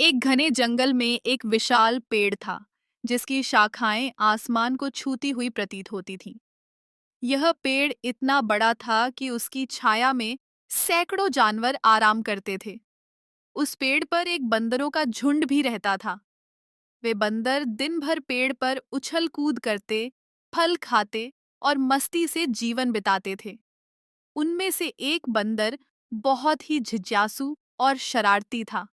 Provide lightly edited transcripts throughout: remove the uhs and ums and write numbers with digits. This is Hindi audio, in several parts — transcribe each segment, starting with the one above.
एक घने जंगल में एक विशाल पेड़ था जिसकी शाखाएं आसमान को छूती हुई प्रतीत होती थीं। यह पेड़ इतना बड़ा था कि उसकी छाया में सैकड़ों जानवर आराम करते थे। उस पेड़ पर एक बंदरों का झुंड भी रहता था। वे बंदर दिन भर पेड़ पर उछल कूद करते, फल खाते और मस्ती से जीवन बिताते थे। उनमें से एक बंदर बहुत ही जिज्ञासु और शरारती था।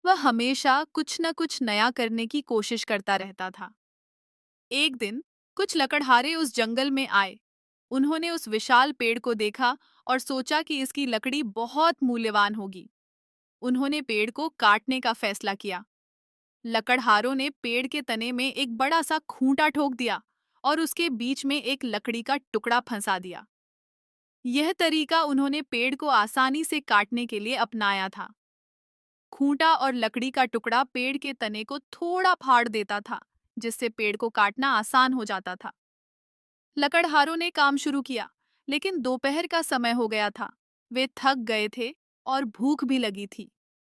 वह हमेशा कुछ न कुछ नया करने की कोशिश करता रहता था। एक दिन कुछ लकड़हारे उस जंगल में आए। उन्होंने उस विशाल पेड़ को देखा और सोचा कि इसकी लकड़ी बहुत मूल्यवान होगी। उन्होंने पेड़ को काटने का फैसला किया। लकड़हारों ने पेड़ के तने में एक बड़ा सा खूंटा ठोक दिया और उसके बीच में एक लकड़ी का टुकड़ा फंसा दिया। यह तरीका उन्होंने पेड़ को आसानी से काटने के लिए अपनाया था। खूंटा और लकड़ी का टुकड़ा पेड़ के तने को थोड़ा फाड़ देता था, जिससे पेड़ को काटना आसान हो जाता था। लकड़हारों ने काम शुरू किया, लेकिन दोपहर का समय हो गया था। वे थक गए थे और भूख भी लगी थी।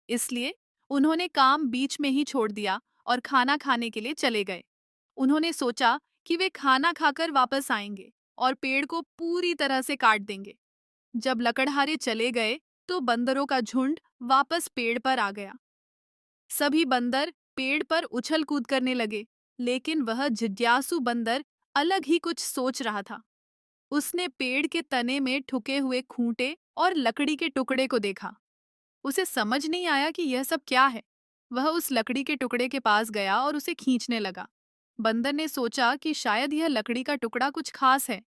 इसलिए उन्होंने काम बीच में ही छोड़ दिया और खाना खाने के लिए चले गए। उन्होंने सोचा कि वे खाना खाकर वापस आएंगे और पेड़ को पूरी तरह से काट देंगे। जब लकड़हारे चले गए, तो बंदरों का झुंड वापस पेड़ पर आ गया। सभी बंदर पेड़ पर उछल कूद करने लगे, लेकिन वह जिज्ञासु बंदर अलग ही कुछ सोच रहा था। उसने पेड़ के तने में ठुके हुए खूंटे और लकड़ी के टुकड़े को देखा। उसे समझ नहीं आया कि यह सब क्या है। वह उस लकड़ी के टुकड़े के पास गया और उसे खींचने लगा। बंदर ने सोचा कि शायद यह लकड़ी का टुकड़ा कुछ खास है।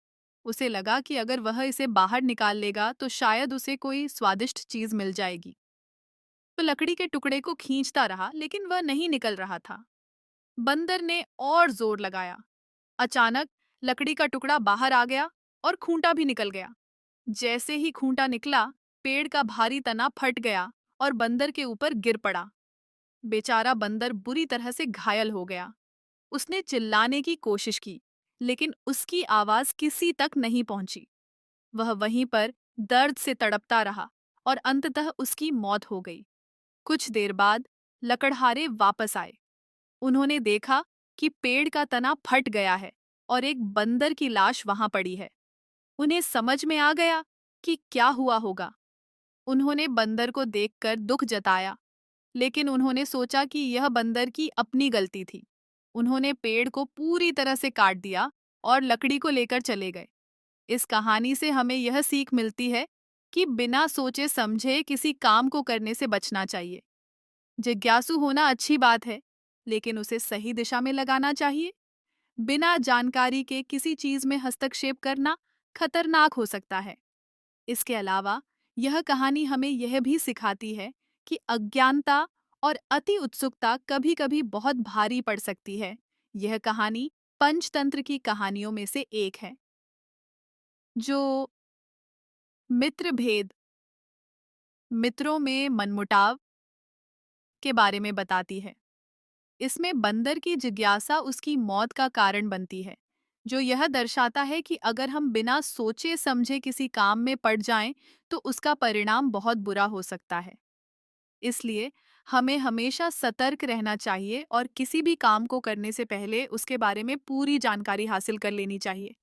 उसे लगा कि अगर वह इसे बाहर निकाल लेगा तो शायद उसे कोई स्वादिष्ट चीज मिल जाएगी। तो लकड़ी के टुकड़े को खींचता रहा, लेकिन वह नहीं निकल रहा था। बंदर ने और जोर लगाया। अचानक लकड़ी का टुकड़ा बाहर आ गया और खूंटा भी निकल गया। जैसे ही खूंटा निकला, पेड़ का भारी तना फट गया और बंदर के ऊपर गिर पड़ा। बेचारा बंदर बुरी तरह से घायल हो गया। उसने चिल्लाने की कोशिश की, लेकिन उसकी आवाज किसी तक नहीं पहुंची। वह वहीं पर दर्द से तड़पता रहा और अंततः उसकी मौत हो गई। कुछ देर बाद लकड़हारे वापस आए। उन्होंने देखा कि पेड़ का तना फट गया है और एक बंदर की लाश वहां पड़ी है। उन्हें समझ में आ गया कि क्या हुआ होगा। उन्होंने बंदर को देखकर दुख जताया, लेकिन उन्होंने सोचा कि यह बंदर की अपनी गलती थी। उन्होंने पेड़ को पूरी तरह से काट दिया और लकड़ी को लेकर चले गए। इस कहानी से हमें यह सीख मिलती है कि बिना सोचे समझे किसी काम को करने से बचना चाहिए। जिज्ञासु होना अच्छी बात है, लेकिन उसे सही दिशा में लगाना चाहिए। बिना जानकारी के किसी चीज में हस्तक्षेप करना खतरनाक हो सकता है। इसके अलावा यह कहानी हमें यह भी सिखाती है कि अज्ञानता और अति उत्सुकता कभी-कभी बहुत भारी पड़ सकती है। यह कहानी पंचतंत्र की कहानियों में से एक है, जो मित्र भेद, मित्रों में मनमुटाव के बारे में बताती है। इसमें बंदर की जिज्ञासा उसकी मौत का कारण बनती है, जो यह दर्शाता है कि अगर हम बिना सोचे समझे किसी काम में पड़ जाएं, तो उसका परिणाम बहुत बुरा हो सकता है। इसलिए हमें हमेशा सतर्क रहना चाहिए और किसी भी काम को करने से पहले उसके बारे में पूरी जानकारी हासिल कर लेनी चाहिए।